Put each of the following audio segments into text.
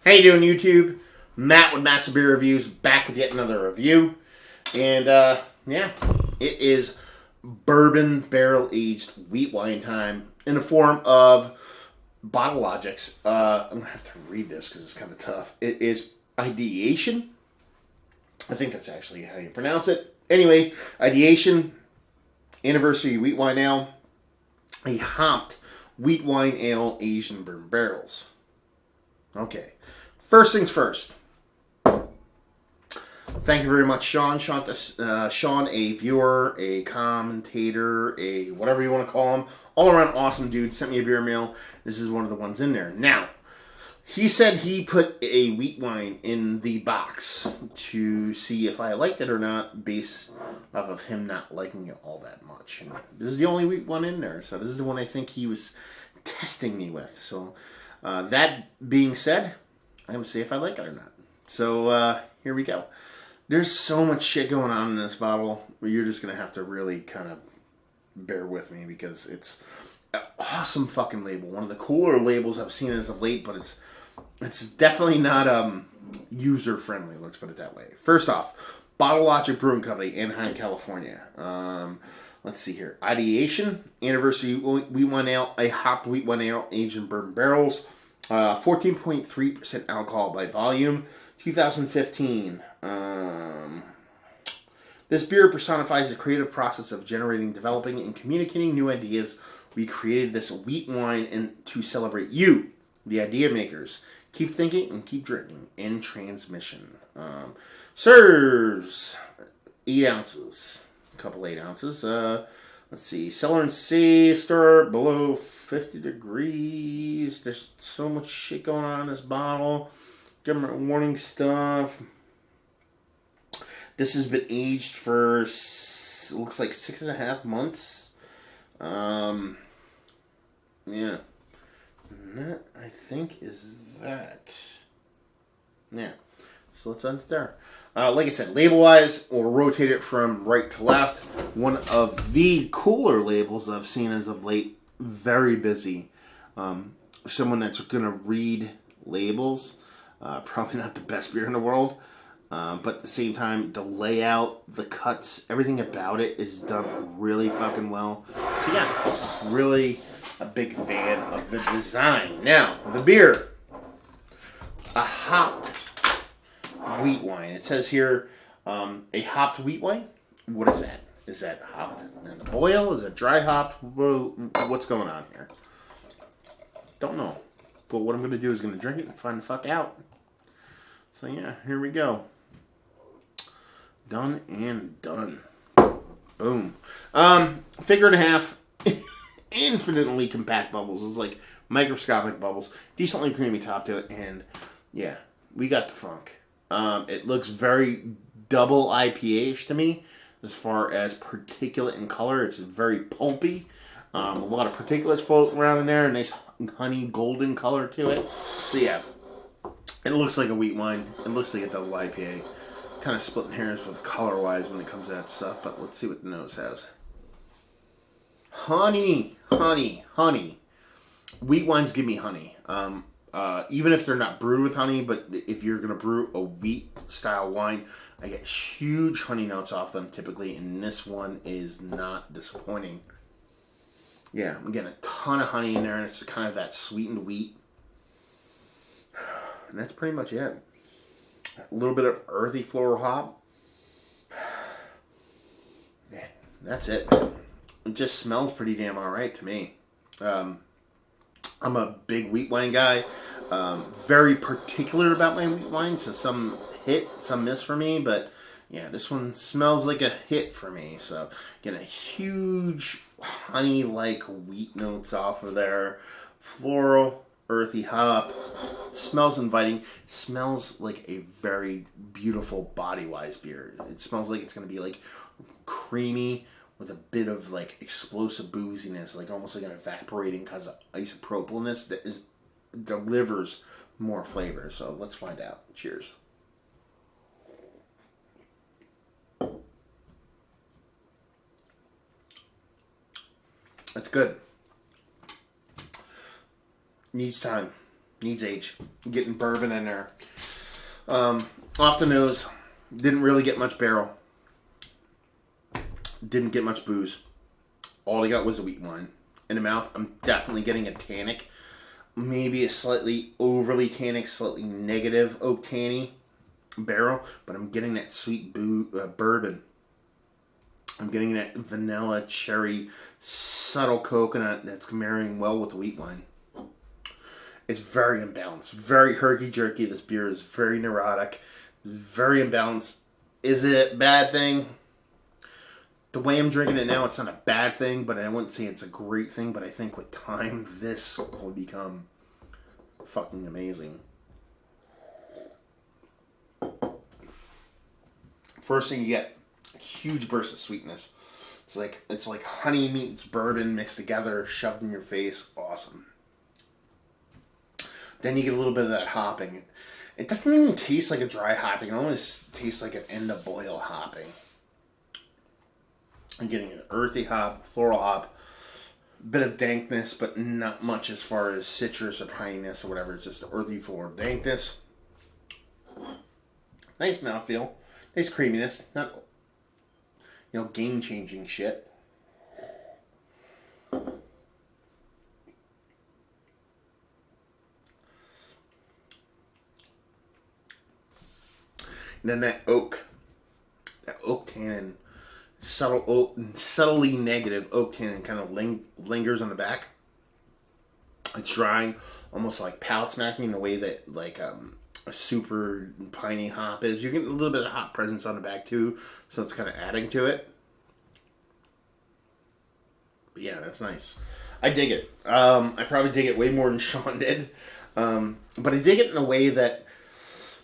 How you doing, YouTube? Matt with Massive Beer Reviews, back with yet another review. And, yeah, it is bourbon barrel-aged wheat wine time in the form of Bottle Logic's. I'm going to have to read this because it's kind of tough. It is Ideation. I think that's actually how you pronounce it. Anyway, Ideation, Anniversary Wheat Wine Ale, a hopped wheat wine ale aged in bourbon barrels. Okay. First things first. Thank you very much, Sean. Sean, a viewer, a commentator, a whatever you want to call him. All around awesome dude. Sent me a beer mail. This is one of the ones in there. Now, he said he put a wheat wine in the box to see if I liked it or not, based off of him not liking it all that much. And this is the only wheat one in there, so this is the one I think he was testing me with. So, that being said, I'm going to see if I like it or not. So, here we go. There's so much shit going on in this bottle where you're just going to have to really kind of bear with me because it's an awesome fucking label. One of the cooler labels I've seen as of late, but it's definitely not user-friendly, let's put it that way. First off, Bottle Logic Brewing Company, Anaheim, California. Let's see here. Ideation, Anniversary Wheat Wine Ale, a hopped wheat wine ale aged in bourbon barrels. 14.3% alcohol by volume. 2015. This beer personifies the creative process of generating, developing, and communicating new ideas. We created this wheat wine to celebrate you, the idea makers. Keep thinking and keep drinking. In transmission. Serves 8 ounces. A couple 8 ounces. Let's see. Cellar and safe. Stir below 50 degrees. There's so much shit going on in this bottle. Government warning stuff. This has been aged for, it looks like 6.5 months. Yeah. And that, I think, is that. Yeah. So let's end it there. Like I said, label-wise, we'll rotate it from right to left. One of the cooler labels I've seen as of late. Very busy. Someone that's going to read labels. Probably not the best beer in the world. But at the same time, the layout, the cuts, everything about it is done really fucking well. So yeah, really a big fan of the design. Now, the beer. A hopped wheat wine. It says here, a hopped wheat wine. What is that? Is that hopped in a boil? Is it dry hopped? What's going on here? Don't know. But what I'm going to do is going to drink it and find the fuck out. So yeah, here we go. Done and done. Boom. Figure and a half. Infinitely compact bubbles. It's like microscopic bubbles. Decently creamy top to it. And yeah, we got the funk. It looks very double IPA-ish to me. As far as particulate and color, it's very pulpy. A lot of particulates floating around in there. Nice honey golden color to it. So yeah, it looks like a wheat wine. It looks like a double IPA. Kind of splitting hairs with color-wise when it comes to that stuff. But let's see what the nose has. Honey, honey, honey. Wheat wines give me honey. Even if they're not brewed with honey, but if you're going to brew a wheat-style wine, I get huge honey notes off them typically, and this one is not disappointing. Yeah, I'm getting a ton of honey in there, and it's kind of that sweetened wheat. And that's pretty much it. A little bit of earthy floral hop. Yeah, that's it. It just smells pretty damn alright to me. I'm a big wheat wine guy. Very particular about my wheat wine, so some hit, some miss for me. But yeah, this one smells like a hit for me. So getting a huge honey-like wheat notes off of there. Floral, earthy hop. Smells inviting. Smells like a very beautiful body-wise beer. It smells like it's going to be like creamy with a bit of like explosive booziness, like almost like an evaporating because of isopropylness that delivers more flavor. So let's find out. Cheers. That's good. Needs time. Needs age. Getting bourbon in there. Off the nose. Didn't really get much barrel. Didn't get much booze. All I got was a wheat wine. In the mouth, I'm definitely getting a tannic. Maybe a slightly overly tannic, slightly negative oak tanny barrel. But I'm getting that sweet bourbon. I'm getting that vanilla, cherry, subtle coconut that's marrying well with the wheat wine. It's very imbalanced. Very herky-jerky. This beer is very neurotic. It's very imbalanced. Is it a bad thing? The way I'm drinking it now, it's not a bad thing, but I wouldn't say it's a great thing. But I think with time, this will become fucking amazing. First thing you get, a huge burst of sweetness. It's like honey meets bourbon mixed together, shoved in your face. Awesome. Then you get a little bit of that hopping. It doesn't even taste like a dry hopping. It almost tastes like an end of boil hopping. I'm getting an earthy hop, floral hop, bit of dankness, but not much as far as citrus or pininess or whatever. It's just earthy floral dankness. Nice mouthfeel. Nice creaminess. Not, game-changing shit. And then that oak tannin, subtly negative oak tannin kind of lingers on the back. It's drying, almost like palate smacking in the way that like a super piney hop is. You're getting a little bit of hop presence on the back too, so it's kind of adding to it. But yeah, that's nice. I dig it. I probably dig it way more than Sean did, but I dig it in a way that.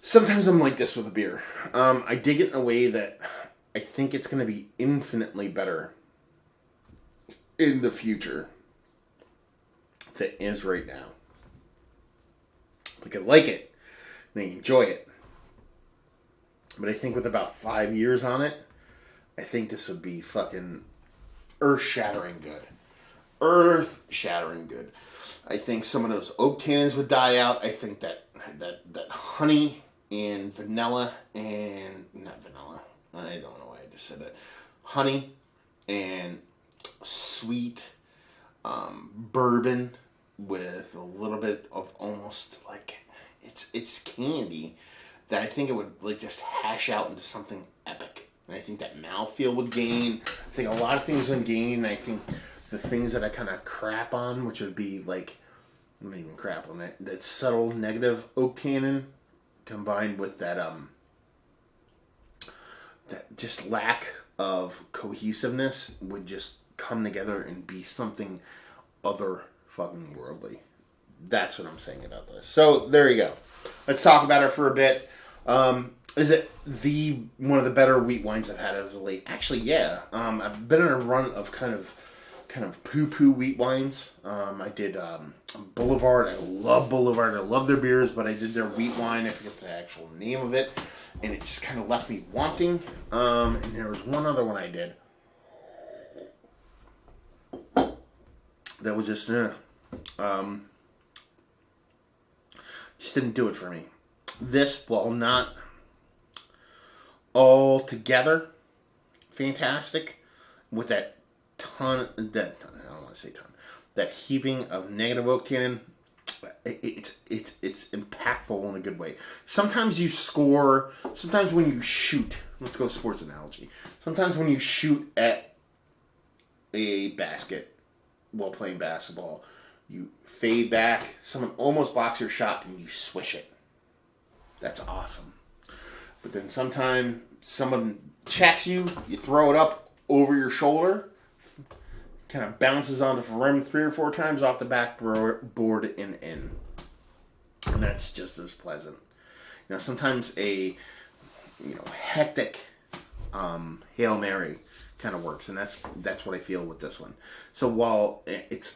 Sometimes I'm like this with a beer. I dig it in a way that I think it's going to be infinitely better in the future than it is right now. Like I like it, and I enjoy it. But I think with about 5 years on it, I think this would be fucking earth-shattering good. Earth-shattering good. I think some of those oak tannins would die out. I think that honey and vanilla and not vanilla. I don't know why I just said that. Honey and sweet bourbon with a little bit of almost like it's candy that I think it would like just hash out into something epic. And I think that mouthfeel would gain. I think a lot of things would gain. I think the things that I kind of crap on, which would be like, I'm not even crap on that subtle negative oak tannin combined with that just lack of cohesiveness would just come together and be something other fucking worldly. That's what I'm saying about this. So there you go. Let's talk about it for a bit. Is it one of the better wheat wines I've had of late? Actually, yeah. I've been on a run of kind of poo-poo wheat wines. I did Boulevard. I love Boulevard. I love their beers, but I did their wheat wine. I forget the actual name of it. And it just kind of left me wanting. And there was one other one I did. That was just didn't do it for me. This, while not altogether fantastic, with that I don't want to say ton, that heaping of negative oak tannin, it's impactful in a good way. Sometimes when you shoot, let's go sports analogy. Sometimes when you shoot at a basket while playing basketball, you fade back, someone almost blocks your shot, and you swish it. That's awesome. But then sometimes someone checks you, you throw it up over your shoulder, kind of bounces onto the rim 3 or 4 times off the backboard and in. And that's just as pleasant. Sometimes a hectic Hail Mary kind of works, and that's what I feel with this one. So while it's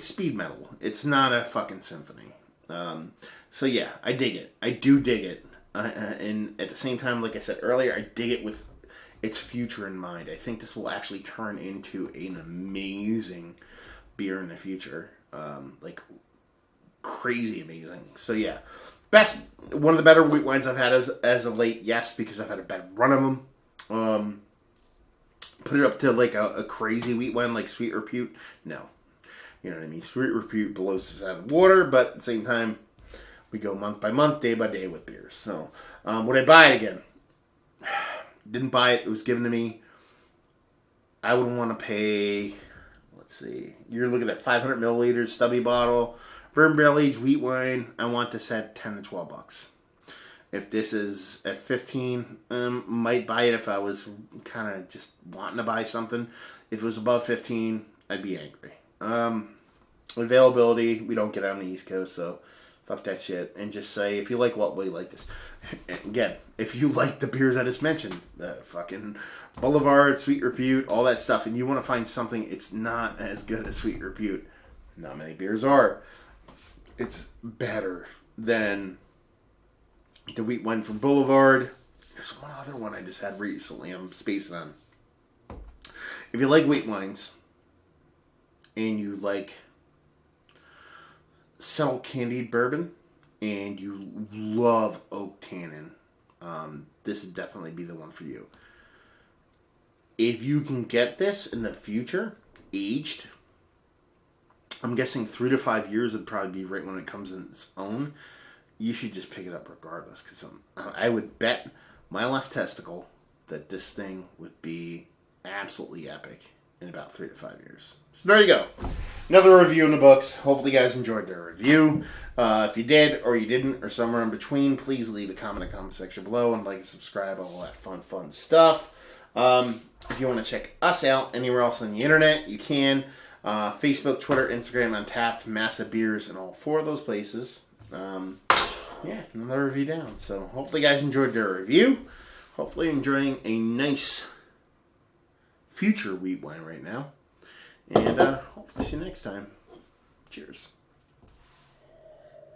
speed metal. It's not a fucking symphony. So yeah, I dig it. I do dig it. And at the same time, like I said earlier, I dig it with its future in mind. I think this will actually turn into an amazing beer in the future. Like crazy amazing. So yeah, one of the better wheat wines I've had as of late. Yes, because I've had a bad run of them. Put it up to like a crazy wheat wine like Sweet Repute. No, you know what I mean. Sweet Repute blows us out of the water, but at the same time, we go month by month, day by day with beers. So would I buy it again? Didn't buy it. It was given to me. I would want to pay. Let's see. You're looking at 500 milliliters stubby bottle, bourbon barrel aged wheat wine. I want this at $10 to $12. If this is at 15, might buy it if I was kind of just wanting to buy something. If it was above 15, I'd be angry. Availability, we don't get it on the East Coast, so fuck that shit. And just say, if you like what we like this. Again, if you like the beers I just mentioned, fucking Boulevard, Sweet Repute, all that stuff, and you want to find something it's not as good as Sweet Repute, not many beers are. It's better than the wheat wine from Boulevard. There's one other one I just had recently I'm spacing on. If you like wheat wines and you like subtle candied bourbon and you love oak tannin, this would definitely be the one for you. If you can get this in the future, aged, I'm guessing 3 to 5 years would probably be right when it comes in its own. You should just pick it up regardless, because I would bet my left testicle that this thing would be absolutely epic in about 3 to 5 years. So there you go. Another review in the books. Hopefully you guys enjoyed the review. If you did or you didn't or somewhere in between, please leave a comment in the comment section below and like and subscribe, all that fun stuff. If you want to check us out anywhere else on the internet, you can. Facebook, Twitter, Instagram, Untapped, Massive Beers, and all 4 of those places. Yeah, another review down. So hopefully you guys enjoyed their review. Hopefully you're enjoying a nice future wheat wine right now. And hopefully see you next time. Cheers.